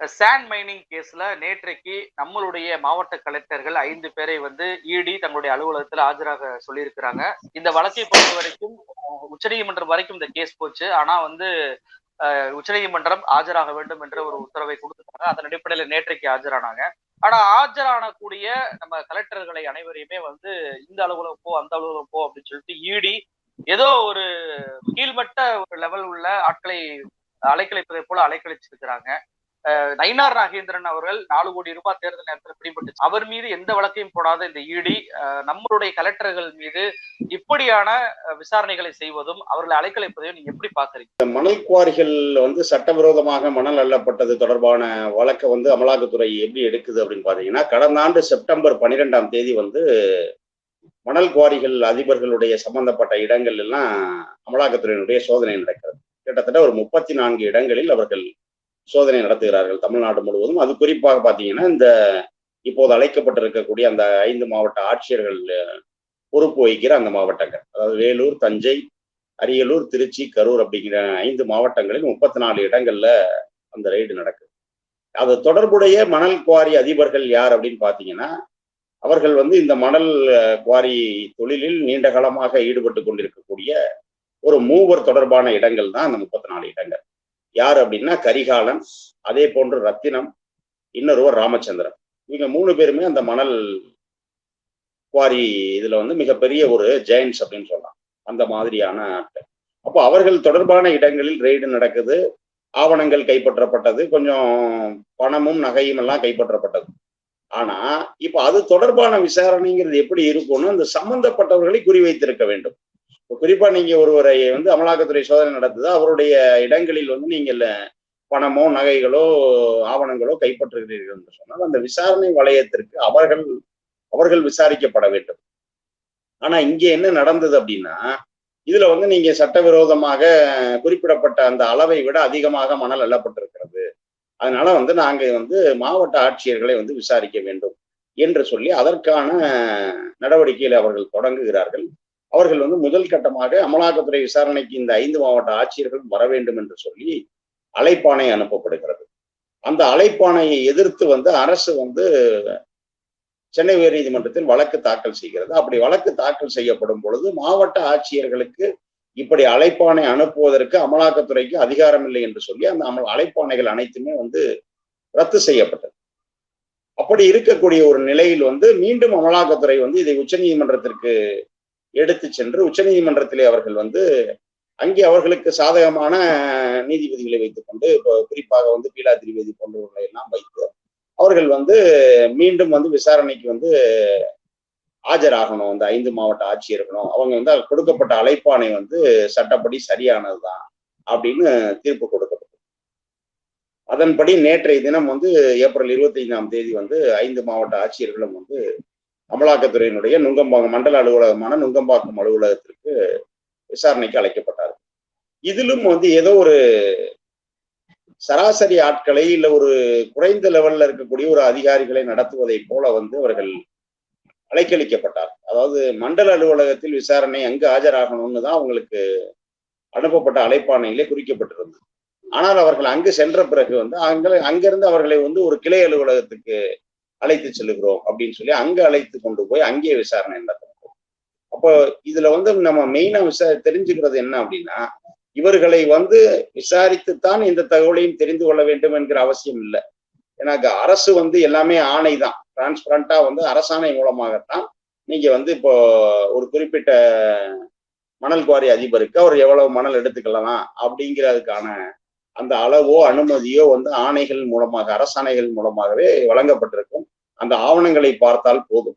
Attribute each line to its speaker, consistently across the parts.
Speaker 1: Sand mining கேஸ்ல நேற்றைக்கு நம்மளுடைய மாவட்ட கலெக்டர்கள் 5 பேரை வந்து இடி தங்களுடைய அலுவலகத்தில் ஆஜராக சொல்லியிருக்கிறாங்க. இந்த வழக்கை பொறுத்த வரைக்கும் உச்சநீதிமன்றம் வரைக்கும் இந்த கேஸ் போச்சு. ஆனா வந்து உச்சநீதிமன்றம் ஆஜராக வேண்டும் என்ற ஒரு உத்தரவை கொடுத்துட்டாங்க. அதன் அடிப்படையில நேற்றைக்கு ஆஜரானாங்க. ஆனா ஆஜரானக்கூடிய நம்ம கலெக்டர்களை அனைவரையுமே வந்து இந்த அலுவலகம் போ, அந்த அலுவலகம் போ அப்படின்னு சொல்லிட்டு இடி ஏதோ ஒரு கீழ்மட்ட ஒரு லெவல் உள்ள ஆட்களை அலைக்கழிப்பதை போல அலைக்கழிச்சிருக்கிறாங்க. நயினார் நாகேந்திரன் அவர்கள் 4 கோடி ரூபாய் தேர்தல் நேரத்தில் பிடிபட்டு அவர் மீது எந்த வழக்கையும் போடாத இந்த இடி நம்மளுடைய கலெக்டர்கள் மீது இப்படியான விசாரணைகளை செய்வதும் அவர்களை அலைக்கழிப்பதையும் நீங்க எப்படி பாக்குறீங்க?
Speaker 2: மணல் குவாரிகள் வந்து சட்டவிரோதமாக மணல் அள்ளப்பட்டது தொடர்பான வழக்கை வந்து அமலாக்கத்துறை எப்படி எடுக்குது அப்படின்னு பாத்தீங்கன்னா, கடந்த ஆண்டு செப்டம்பர் 12ஆம் தேதி வந்து மணல் குவாரிகள் அதிபர்களுடைய சம்பந்தப்பட்ட இடங்கள் எல்லாம் அமலாக்கத்துறையினுடைய சோதனை நடக்கிறது. கிட்டத்தட்ட ஒரு 34 இடங்களில் அவர்கள் சோதனை நடத்துகிறார்கள் தமிழ்நாடு முழுவதும். அது குறிப்பாக பாத்தீங்கன்னா, இந்த இப்போது அழைக்கப்பட்டிருக்கக்கூடிய அந்த 5 மாவட்ட ஆட்சியர்கள் பொறுப்பு வகிக்கிற அந்த மாவட்டங்கள், அதாவது வேலூர், தஞ்சை, அரியலூர், திருச்சி, கரூர் அப்படிங்கிற 5 மாவட்டங்களில் 34 இடங்கள்ல அந்த ரெய்டு நடக்குது. அது தொடர்புடைய மணல் குவாரி அதிபர்கள் யார் அப்படின்னு பாத்தீங்கன்னா, அவர்கள் வந்து இந்த மணல் குவாரி தொழிலில் நீண்ட காலமாக ஈடுபட்டு கொண்டிருக்கக்கூடிய ஒரு மூவர் தொடர்பான இடங்கள் தான் அந்த 34 இடங்கள். யார் அப்படின்னா கரிகாலன், அதே போன்று ரத்தினம், இன்னொருவர் ராமச்சந்திரன். இவங்க 3 பேருமே அந்த மணல் குவாரி இதுல வந்து மிகப்பெரிய ஒரு ஜெயன்ஸ் அப்படின்னு சொல்லலாம். அந்த மாதிரியான ஆட்கள். அப்போ அவர்கள் தொடர்பான இடங்களில் ரெய்டு நடக்குது. ஆவணங்கள் கைப்பற்றப்பட்டது, கொஞ்சம் பணமும் நகையும் எல்லாம் கைப்பற்றப்பட்டது. ஆனா இப்ப அது தொடர்பான விசாரணைங்கிறது எப்படி இருக்கும்னு அந்த சம்பந்தப்பட்டவர்களை குறிவைத்திருக்க வேண்டும். குறிப்பா நீங்க ஒருவரை வந்து அமலாக்கத்துறை சோதனை நடத்துது, அவருடைய இடங்களில் வந்து நீங்க பணமோ நகைகளோ ஆவணங்களோ கைப்பற்றுகிறீர்கள் என்று சொன்னால் அந்த விசாரணை வளையத்திற்கு அவர்கள் விசாரிக்கப்பட வேண்டும். ஆனா இங்க என்ன நடந்தது அப்படின்னா, இதுல வந்து நீங்க சட்டவிரோதமாக குறிப்பிடப்பட்ட அந்த அளவை விட அதிகமாக மணல் அள்ளப்பட்டிருக்கிறது, அதனால வந்து நாங்க வந்து மாவட்ட ஆட்சியர்களை வந்து விசாரிக்க வேண்டும் என்று சொல்லி அதற்கான நடவடிக்கைகளை அவர்கள் தொடங்குகிறார்கள். அவர்கள் வந்து முதல் கட்டமாக அமலாக்கத்துறை விசாரணைக்கு இந்த 5 மாவட்ட ஆட்சியர்கள் வர வேண்டும் என்று சொல்லி அழைப்பாணை அனுப்பப்படுகிறது. அந்த அழைப்பாணையை எதிர்த்து வந்து அரசு வந்து சென்னை உயர்நீதிமன்றத்தில் வழக்கு தாக்கல் செய்கிறது. அப்படி வழக்கு தாக்கல் செய்யப்படும் பொழுது மாவட்ட ஆட்சியர்களுக்கு இப்படி அழைப்பாணை அனுப்புவதற்கு அமலாக்கத்துறைக்கு அதிகாரம் இல்லை என்று சொல்லி அந்த அழைப்பாணைகள் அனைத்துமே வந்து ரத்து செய்யப்பட்டது. அப்படி இருக்கக்கூடிய ஒரு நிலையில் வந்து மீண்டும் அமலாக்கத்துறை வந்து இதை உச்சநீதிமன்றத்திற்கு எடுத்து சென்று உச்சநீதிமன்றத்திலே அவர்கள் வந்து அங்கே அவர்களுக்கு சாதகமான நீதிபதிகளை வைத்துக் கொண்டு, இப்போ குறிப்பாக வந்து பீலா திரிவேதி போன்றவர்களை எல்லாம் வைத்து அவர்கள் வந்து மீண்டும் வந்து விசாரணைக்கு வந்து ஆஜராகணும். அந்த 5 மாவட்ட ஆட்சியர்களும் அவங்க வந்து கொடுக்கப்பட்ட அழைப்பாணை வந்து சட்டப்படி சரியானதுதான் அப்படின்னு தீர்ப்பு கொடுக்கப்பட்டது. அதன்படி நேற்றைய தினம் வந்து ஏப்ரல் 25ஆம் தேதி வந்து 5 மாவட்ட ஆட்சியர்களும் வந்து அமலாக்கத்துறையினுடைய நுங்கம்பாக்கம் மண்டல அலுவலகமான நுங்கம்பாக்கம் அலுவலகத்திற்கு விசாரணைக்கு அழைக்கப்பட்டார்கள். இதிலும் வந்து ஏதோ ஒரு சராசரி ஆட்களை இல்ல ஒரு குறைந்த லெவல்ல இருக்கக்கூடிய ஒரு அதிகாரிகளை நடத்துவதை போல வந்து அவர்கள் அலைக்கழிக்கப்பட்டார். அதாவது மண்டல அலுவலகத்தில் விசாரணை அங்கு ஆஜராகணும்னு தான் அவங்களுக்கு அனுப்பப்பட்ட அழைப்பாணையிலே குறிக்கப்பட்டிருந்தது. ஆனால் அவர்கள் அங்கு சென்ற பிறகு வந்து அங்கிருந்து அவர்களை வந்து ஒரு கிளை அலுவலகத்துக்கு அழைத்து செல்லுகிறோம் அப்படின்னு சொல்லி அங்கு அழைத்து கொண்டு போய் அங்கே விசாரணை நடத்தணும். அப்போ இதுல வந்து நம்ம மெயினா தெரிஞ்சுக்கிறது என்ன அப்படின்னா, இவர்களை வந்து விசாரித்துத்தான் இந்த தகவலையும் தெரிந்து கொள்ள வேண்டும் என்கிற அவசியம் இல்லை. ஏன்னா அரசு வந்து எல்லாமே ஆணை தான், டிரான்ஸ்பரண்டா வந்து அரசாணை மூலமாகத்தான் நீங்க வந்து இப்போ ஒரு குறிப்பிட்ட மணல் குவாரி அதிபருக்கு அவர் எவ்வளவு மணல் எடுத்துக்கலாம் அப்படிங்கிறதுக்கான அந்த அளவோ அனுமதியோ வந்து ஆணைகள் மூலமாக அரசாணைகள் மூலமாகவே வழங்கப்பட்டிருக்கும். அந்த ஆவணங்களை பார்த்தால் போதும்.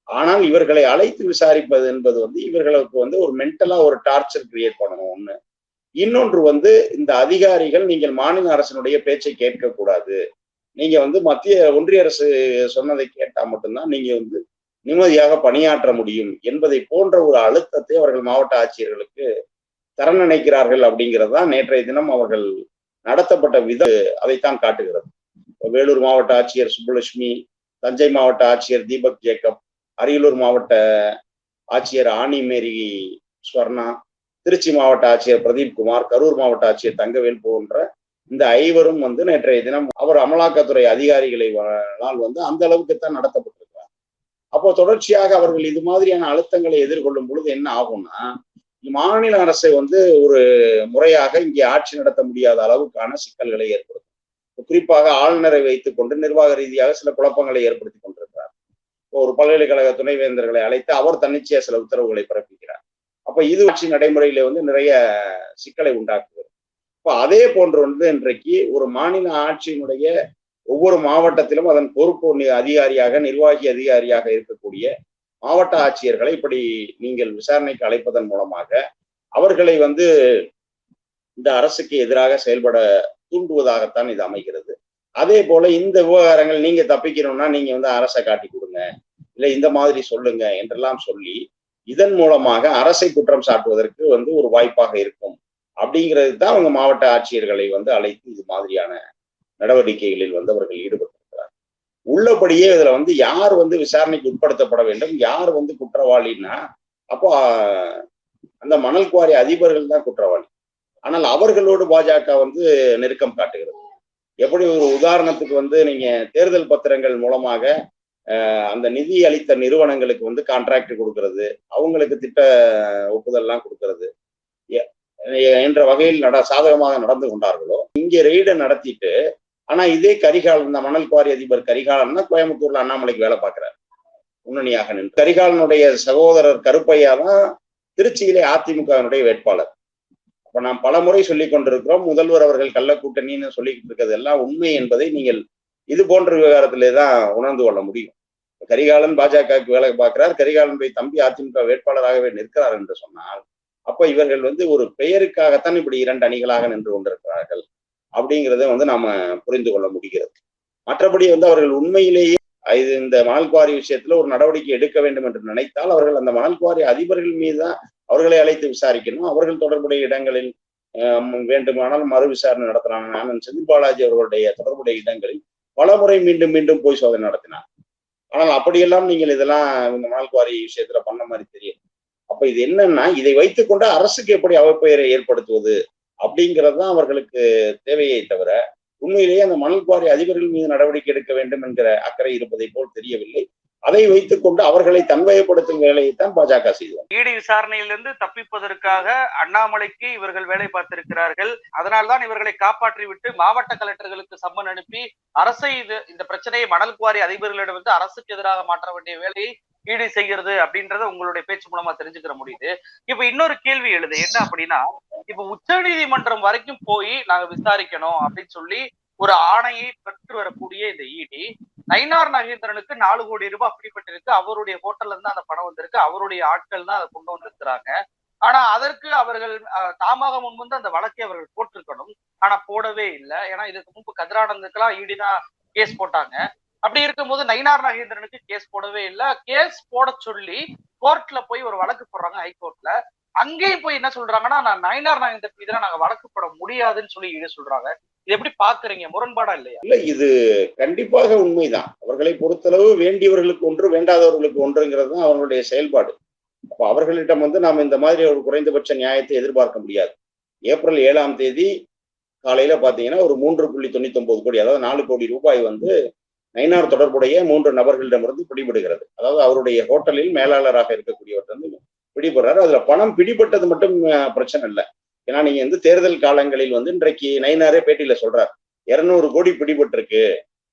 Speaker 2: ஆனால் இவர்களை அழைத்து விசாரிப்பது என்பது வந்து இவர்களுக்கு வந்து ஒரு மென்டலா ஒரு டார்ச்சர் கிரியேட் பண்ணணும் ஒண்ணு. இன்னொன்று வந்து இந்த அதிகாரிகள் நீங்கள் மாநில அரசினுடைய பேச்சை கேட்கக்கூடாது, நீங்க வந்து ஒன்றிய அரசு சொன்னதை கேட்டா மட்டும்தான் நீங்க வந்து நிம்மதியாக பணியாற்ற முடியும் என்பதை போன்ற ஒரு அழுத்தத்தை அவர்கள் மாவட்ட ஆட்சியர்களுக்கு தர நினைக்கிறார்கள் அப்படிங்கிறது தான் நேற்றைய தினம் அவர்கள் நடத்தப்பட்ட விதம் அதைத்தான் காட்டுகிறது. வேலூர் மாவட்ட ஆட்சியர் சுப்புலட்சுமி, தஞ்சை மாவட்ட ஆட்சியர் தீபக் ஜேக்கப், அரியலூர் மாவட்ட ஆட்சியர் ஆனி மேரி ஸ்வர்ணா, திருச்சி மாவட்ட ஆட்சியர் பிரதீப் குமார், கரூர் மாவட்ட ஆட்சியர் தங்கவேல் போன்ற இந்த ஐவரும் வந்து நேற்றைய தினம் அவர் அமலாக்கத்துறை அதிகாரிகளால் வந்து அந்த அளவுக்கு தான் நடத்தப்பட்டிருக்கிறார். அப்போ தொடர்ச்சியாக அவர்கள் இது மாதிரியான அழுத்தங்களை எதிர்கொள்ளும் பொழுது என்ன ஆகும்னா, மாநில அரசை வந்து ஒரு முறையாக இங்கே ஆட்சி நடத்த முடியாத அளவுக்கான சிக்கல்களை ஏற்படுத்தும். குறிப்பாக ஆளுநரை வைத்துக் கொண்டு நிர்வாக ரீதியாக சில குழப்பங்களை ஏற்படுத்தி கொண்டிருக்கிறார். ஒரு பல்கலைக்கழக துணைவேந்தர்களை அழைத்து அவர் தன்னிச்சையா சில உத்தரவுகளை பிறப்பிக்கிறார். அப்ப இது ஆட்சி நடைமுறையில வந்து நிறைய சிக்கலை உண்டாக்குகிறது. இப்ப அதே போன்று வந்து இன்றைக்கு ஒரு மாநில ஆட்சியினுடைய ஒவ்வொரு மாவட்டத்திலும் அதன் பொறுப்பு அதிகாரியாக நிர்வாகி அதிகாரியாக இருக்கக்கூடிய மாவட்ட ஆட்சியர்களை இப்படி நீங்கள் விசாரணைக்கு அழைப்பதன் மூலமாக அவர்களை வந்து இந்த அரசுக்கு எதிராக செயல்பட தூண்டுவதாகத்தான் இது அமைகிறது. அதே போல இந்த விவகாரங்கள் நீங்க தப்பிக்கணும்னா நீங்க வந்து அரசை காட்டி கொடுங்க, இல்ல இந்த மாதிரி சொல்லுங்க என்றெல்லாம் சொல்லி இதன் மூலமாக அரசை குற்றம் சாட்டுவதற்கு வந்து ஒரு வாய்ப்பாக இருக்கும். அப்படிங்கிறது தான் அவங்க மாவட்ட ஆட்சியர்களை வந்து அழைத்து இது மாதிரியான நடவடிக்கைகளில் வந்து அவர்கள் ஈடுபட்டிருக்கிறார். உள்ளபடியே இதுல வந்து யார் வந்து விசாரணைக்கு உட்படுத்தப்பட வேண்டும், யார் வந்து குற்றவாளின்னா, அப்போ அந்த மணல் குவாரி அதிபர்கள் தான் குற்றவாளி. ஆனால் அவர்களோடு பாஜக வந்து நெருக்கம் காட்டுகிறது. எப்படி ஒரு உதாரணத்துக்கு வந்து நீங்க தேர்தல் பத்திரங்கள் மூலமாக அந்த நிதி அளித்த நிறுவனங்களுக்கு வந்து கான்ட்ராக்ட் கொடுக்கறது, அவங்களுக்கு திட்ட ஒப்புதல்லாம் கொடுக்கறது என்ற வகையில் சாதகமாக நடந்து கொண்டார்களோ, இங்கே ரெய்டை நடத்திட்டு, ஆனா இதே கரிகாலன், இந்த மணல் குவாரி அதிபர் கரிகாலன் கோயம்புத்தூர்ல அண்ணாமலைக்கு வேலை பார்க்கிறார் முன்னணியாக நின்று. கரிகாலனுடைய சகோதரர் கருப்பையா தான் திருச்சியிலே அதிமுகவினுடைய வேட்பாளர். அப்ப நாம் பல முறை சொல்லிக் கொண்டிருக்கிறோம், முதல்வர் அவர்கள் கள்ள கூட்டணின்னு சொல்லிக்கிட்டு இருக்கிறது எல்லாம் உண்மை என்பதை நீங்கள் இது போன்ற விவகாரத்திலே தான் உணர்ந்து கொள்ள முடியும். கரிகாலன் பாஜகவுக்கு வேலை பார்க்கிறார், கரிகாலனுடைய தம்பி அதிமுக வேட்பாளராகவே நிற்கிறார் என்று சொன்னால், அப்ப இவர்கள் வந்து ஒரு பெயருக்காகத்தான் இப்படி இரண்டு அணிகளாக நின்று கொண்டிருக்கிறார்கள் அப்படிங்கிறத வந்து நாம புரிந்து கொள்ள முடிகிறது. மற்றபடி வந்து அவர்கள் உண்மையிலேயே இது இந்த மணல் குவாரி விஷயத்துல ஒரு நடவடிக்கை எடுக்க வேண்டும் என்று நினைத்தால் அவர்கள் அந்த மணல் குவாரி அதிபர்கள் மீதுதான் அவர்களை அழைத்து விசாரிக்கணும். அவர்கள் தொடர்புடைய இடங்களில் வேண்டுமானால் மறு விசாரணை நடத்தினாங்க. நான் செந்தில் பாலாஜி அவர்களுடைய தொடர்புடைய இடங்களில் பல முறை மீண்டும் மீண்டும் போய் சோதனை நடத்தினார். ஆனால் அப்படியெல்லாம் நீங்கள் இதெல்லாம் இந்த மணல் குவாரி விஷயத்துல பண்ண மாதிரி தெரியும். அப்ப இது என்னன்னா, இதை வைத்துக்கொண்டு அரசுக்கு எப்படி அவப்பெயரை ஏற்படுத்துவது அப்படிங்கிறது தான் அவர்களுக்கு தேவையை தவிர, உண்மையிலேயே அந்த மணல் குவாரி அதிபர்கள் மீது நடவடிக்கை எடுக்க வேண்டும் என்கிற அக்கறை இருப்பதை போல் தெரியவில்லை. அதை வைத்துக் கொண்டு அவர்களை தன்வயப்படுத்தும் வேலையைத்தான் பாஜக செய்தோம்.
Speaker 1: இடி விசாரணையிலிருந்து தப்பிப்பதற்காக அண்ணாமலைக்கு இவர்கள் வேலை பார்த்திருக்கிறார்கள். அதனால்தான் இவர்களை காப்பாற்றி விட்டு மாவட்ட கலெக்டர்களுக்கு சம்மன் அனுப்பி அரசை இந்த பிரச்சனையை மணல் குவாரி அதிபர்களிடம் வந்து அரசுக்கு எதிராக மாற்ற வேண்டிய வேலையை ஈடு செய்கிறது அப்படின்றத உங்களுடைய பேச்சு மூலமா தெரிஞ்சுக்கிற முடியுது. இப்ப இன்னொரு கேள்வி எழுது என்ன அப்படின்னா, இப்ப உச்ச நீதிமன்றம் வரைக்கும் போய் நாங்க விசாரிக்கணும் அப்படின்னு சொல்லி ஒரு ஆணையை பெற்று வரக்கூடிய இந்த இடி நயினார் நாகேந்திரனுக்கு 4 கோடி ரூபாய் அப்படிப்பட்டிருக்கு. அவருடைய ஹோட்டல்ல இருந்து அந்த பணம் வந்திருக்கு, அவருடைய ஆட்கள் தான் அதை கொண்டு வந்திருக்கிறாங்க. ஆனா அதற்கு அவர்கள் தாமாக முன்வந்து அந்த வழக்கை அவர்கள் போட்டிருக்கணும். ஆனா போடவே இல்லை. ஏன்னா இதுக்கு முன்பு கதிரானந்துக்கெல்லாம் இடி தான் கேஸ் போட்டாங்க. அப்படி இருக்கும்போது நயினார் நாகேந்திரனுக்கு கேஸ் போடவே இல்லை. கேஸ் போட சொல்லி கோர்ட்ல போய் ஒரு வழக்கு போடுறாங்க, ஹைகோர்ட்ல. அங்கேயும் போய் என்ன சொல்றாங்கன்னா, நான் நயினார் நாகேந்திரன் மீது நாங்க வழக்கு போட முடியாதுன்னு சொல்லி ஈடு சொல்றாங்க. இது எப்படி பாக்குறீங்க? முரண்பாடா இல்லையா?
Speaker 2: இல்ல, இது கண்டிப்பாக உண்மைதான். அவர்களை பொறுத்தளவு வேண்டியவர்களுக்கு ஒன்று, வேண்டாதவர்களுக்கு ஒன்றுங்கிறது தான் அவர்களுடைய செயல்பாடு. அப்ப அவர்களிடம் வந்து நாம் இந்த மாதிரி ஒரு குறைந்தபட்ச நியாயத்தை எதிர்பார்க்க முடியாது. ஏப்ரல் 7ஆம் தேதி காலையில பாத்தீங்கன்னா ஒரு 3.99 கோடி, அதாவது 4 கோடி ரூபாய் வந்து நயினார் தொடர்புடைய 3 நபர்களிடமிருந்து பிடிபடுகிறது. அதாவது அவருடைய ஹோட்டலில் மேலாளராக இருக்கக்கூடியவர் வந்து பிடிபடுறாரு. அதுல பணம் பிடிபட்டது மட்டும் பிரச்சனை இல்லை. ஏன்னா நீங்க வந்து தேர்தல் காலங்களில் வந்து இன்றைக்கு நயினாரே பேட்டியில சொல்றாரு, 200 கோடி பிடிபட்டிருக்கு,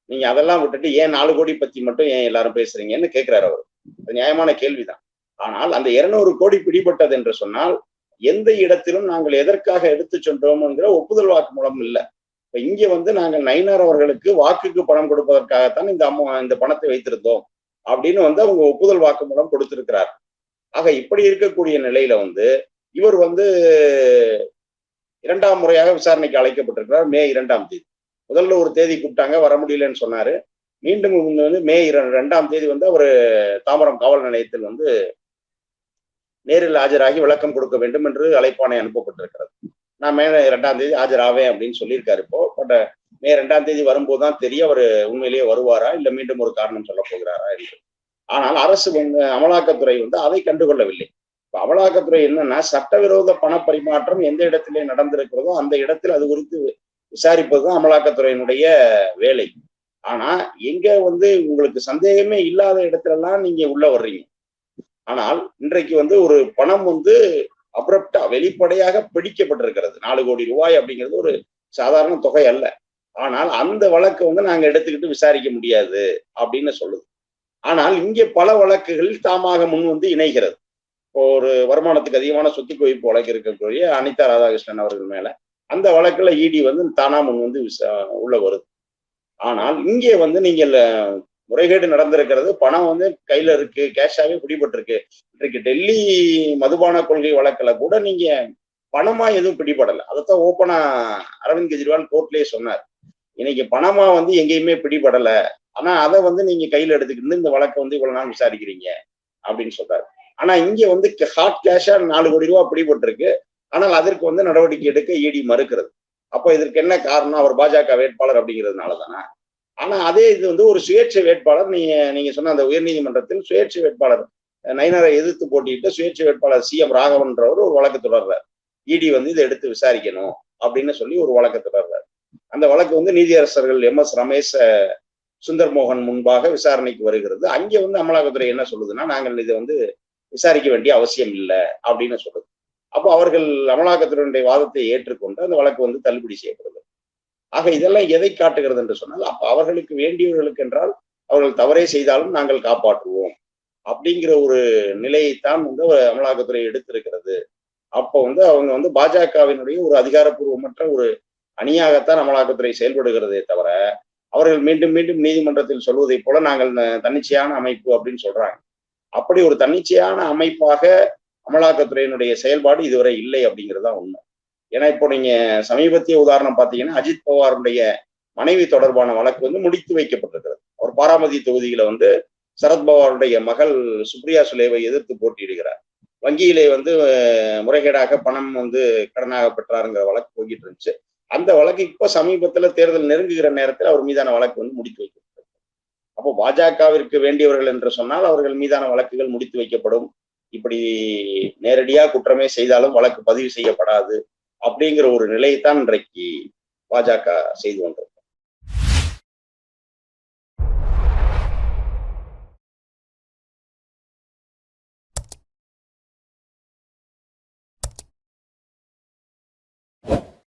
Speaker 2: நீங்க அதெல்லாம் விட்டுட்டு ஏன் 4 கோடி பத்தி மட்டும் ஏன் எல்லாரும் பேசுறீங்கன்னு கேட்கிறாரு அவர். அது நியாயமான கேள்விதான். ஆனால் அந்த 200 கோடி பிடிபட்டது என்று சொன்னால் எந்த இடத்திலும் நாங்கள் எதற்காக எடுத்து சென்றோம்ங்கிற ஒப்புதல் வாக்குமூலம் இல்லை. இப்ப இங்க வந்து நாங்கள் நயினார் அவர்களுக்கு வாக்குக்கு பணம் கொடுப்பதற்காகத்தான் இந்த பணத்தை வைத்திருந்தோம் அப்படின்னு வந்து அவங்க ஒப்புதல் வாக்குமூலம் கொடுத்திருக்கிறார். ஆக இப்படி இருக்கக்கூடிய நிலையில வந்து இவர் வந்து 2ஆம் முறையாக விசாரணைக்கு அழைக்கப்பட்டிருக்கிறார். மே 2ஆம் தேதி முதல்ல ஒரு தேதி கூப்பிட்டாங்க, வர முடியலன்னு சொன்னாரு. மீண்டும் வந்து மே 2ஆம் தேதி வந்து அவர் தாம்பரம் காவல் நிலையத்தில் வந்து நேரில் ஆஜராகி விளக்கம் கொடுக்க வேண்டும் என்று அழைப்பாணை அனுப்பப்பட்டிருக்கிறது. நான் மே 2ஆம் தேதி ஆஜராவேன் அப்படின்னு சொல்லியிருக்காரு. இப்போ பட் மே 2ஆம் தேதி வரும்போதுதான் தெரியும் அவர் உண்மையிலேயே வருவாரா இல்ல மீண்டும் ஒரு காரணம் சொல்ல போகிறாரா என்று. ஆனால் அரசு வந்து அமலாக்கத்துறை வந்து அதை கண்டுகொள்ளவில்லை. இப்ப அமலாக்கத்துறை என்னன்னா, சட்டவிரோத பண பரிமாற்றம் எந்த இடத்திலே நடந்திருக்கிறதோ அந்த இடத்தில் அது குறித்து விசாரிப்பதுதான் அமலாக்கத்துறையினுடைய வேலை. ஆனா எங்க வந்து உங்களுக்கு சந்தேகமே இல்லாத இடத்துல எல்லாம் நீங்க உள்ள வர்றீங்க. ஆனால் இன்றைக்கு வந்து ஒரு பணம் வந்து அப்ரப்டா வெளிப்படையாக பிடிக்கப்பட்டிருக்கிறது. 4 கோடி ரூபாய் அப்படிங்கிறது ஒரு சாதாரண தொகை அல்ல. ஆனால் அந்த வழக்கை வந்து நாங்க எடுத்துக்கிட்டு விசாரிக்க முடியாது அப்படின்னு சொல்லுது. ஆனால் இங்கே பல வழக்குகளில் தாமாக முன் வந்து இணைகிறது. இப்போ ஒரு வருமானத்துக்கு அதிகமான சொத்து குவிப்பு வழக்கு இருக்கக்கூடிய அனிதா ராதாகிருஷ்ணன் அவர்கள் மேல அந்த வழக்குல இடி வந்து தானா முன் வந்து உள்ள வருது. ஆனால் இங்கே வந்து நீங்க முறைகேடு நடந்திருக்கிறது, பணம் வந்து கையில இருக்கு, கேஷாவே பிடிபட்டிருக்கு. இன்றைக்கு டெல்லி மதுபான கொள்கை வழக்குல கூட நீங்க பணமா எதுவும் பிடிபடல. அதைத்தான் ஓப்பனா அரவிந்த் கெஜ்ரிவால் கோர்ட்லயே சொன்னார். இன்னைக்கு பணமா வந்து எங்கேயுமே பிடிபடல. ஆனா அதை வந்து நீங்க கையில எடுத்துக்கிட்டு இந்த வழக்கை வந்து இவ்வளவு நாள் விசாரிக்கிறீங்க அப்படின்னு சொல்றாரு. ஆனா இங்க வந்து ஹாட் கேஷா 4 கோடி ரூபாய் பிடிபட்டிருக்கு. ஆனால் அதற்கு வந்து நடவடிக்கை எடுக்க இடி மறுக்கிறது. அப்போ இதற்கு என்ன காரணம்? அவர் பாஜக வேட்பாளர் அப்படிங்கிறதுனாலதானா? ஆனா அதே இது வந்து ஒரு சுயேட்சை வேட்பாளர், நீங்க சொன்ன அந்த உயர்நீதிமன்றத்தில் சுயேட்சை வேட்பாளர் நயினாரை எதிர்த்து போட்டியிட்டு சுயேட்சை வேட்பாளர் CM ராகவன்றவர் ஒரு வழக்கு தொடர்றார். இடி வந்து இதை எடுத்து விசாரிக்கணும் அப்படின்னு சொல்லி ஒரு வழக்கு தொடர்றார். அந்த வழக்கு வந்து நீதியரசர்கள் MS ரமேஷ், சுந்தர் மோகன் முன்பாக விசாரணைக்கு வருகிறது. அங்கே வந்து அமலாக்கத்துறை என்ன சொல்லுதுன்னா, நாங்கள் இதை வந்து விசாரிக்க வேண்டிய அவசியம் இல்லை அப்படின்னு சொல்லுது. அப்போ அவர்கள் அமலாக்கத்துறையினுடைய வாதத்தை ஏற்றுக்கொண்டு அந்த வழக்கு வந்து தள்ளுபடி செய்யப்படுது. ஆக இதெல்லாம் எதை காட்டுகிறது என்று சொன்னால், அப்ப அவர்களுக்கு வேண்டியவர்களுக்கு என்றால் அவர்கள் தவறே செய்தாலும் நாங்கள் காப்பாற்றுவோம் அப்படிங்கிற ஒரு நிலையைத்தான் வந்து அமலாக்கத்துறை எடுத்திருக்கிறது. அப்போ வந்து அவங்க வந்து பாஜகவினுடைய ஒரு அதிகாரப்பூர்வமற்ற ஒரு அணியாகத்தான் அமலாக்கத்துறை செயல்படுகிறதே தவிர, அவர்கள் மீண்டும் மீண்டும் நீதிமன்றத்தில் சொல்வதை போல நாங்கள் தன்னிச்சையான அமைப்பு அப்படின்னு சொல்றாங்க. அப்படி ஒரு தன்னிச்சையான அமைப்பாக அமலாக்கத்துறையினுடைய செயல்பாடு இதுவரை இல்லை அப்படிங்கிறதா உண்மை. ஏன்னா இப்போ நீங்க சமீபத்திய உதாரணம் பார்த்தீங்கன்னா, அஜித் பவாருடைய மனைவி தொடர்பான வழக்கு வந்து முடித்து வைக்கப்பட்டிருக்கிறது. அவர் பாராமதி தொகுதியில வந்து சரத்பவாருடைய மகள் சுப்ரியா சுலேவை எதிர்த்து போட்டியிடுகிறார். வங்கியிலே வந்து முறைகேடாக பணம் வந்து கடனாக பெற்றாருங்கிற வழக்கு போய்கிட்டு இருந்துச்சு. அந்த வழக்கு இப்போ சமீபத்துல தேர்தல் நெருங்குகிற நேரத்தில் அவர் மீதான வழக்கு வந்து முடித்து வைக்கப்பட்டது. அப்போ பாஜகவிற்கு வேண்டியவர்கள் என்று சொன்னால் அவர்கள் மீதான வழக்குகள் முடித்து வைக்கப்படும். இப்படி நேரடியா குற்றமே செய்தாலும் வழக்கு பதிவு செய்யப்படாது அப்படிங்கிற ஒரு நிலையைத்தான் இன்றைக்கு பாஜக செய்து கொண்டிருக்கு.